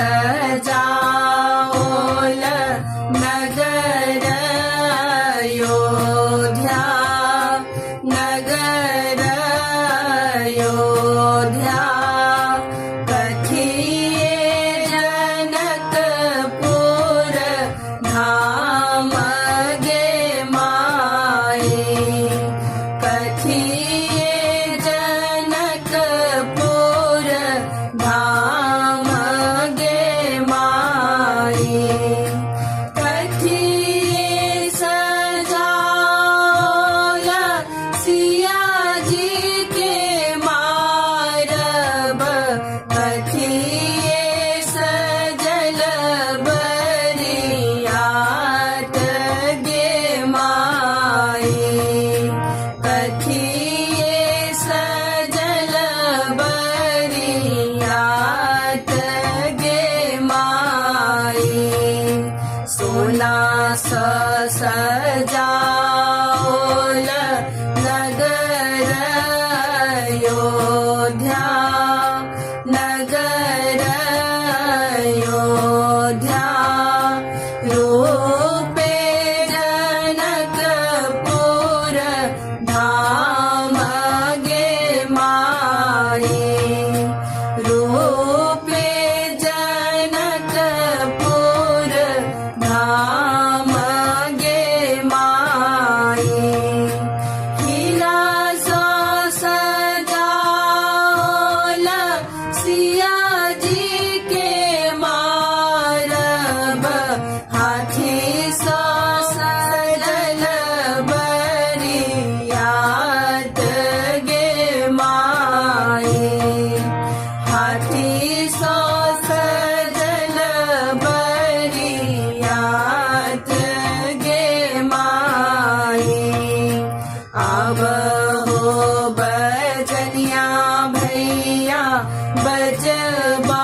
सजाओल नगर अयोध्या, नगर अयोध्या। कथिए जनकपुर धाम गे माए, कथिए जनकपुर धाम गे माए। कथिए सजाओल सिया जी के मारब, कथिए सजल बरियात गे माए, कथिए सजल बरियात गे माए। सोना सजाओल नगर अयोध्या, नगर अयोध्या। रूपे जनकपुर धाम गे माए, रूपे जनकपुर धाम गे माए। हीरा सो सजाओल सिया जी के मारब, हाथी सो सजल बरियात गे माए, हाथी सो सजल बरियात गे माए। आब हो बजनिया भैया बजबा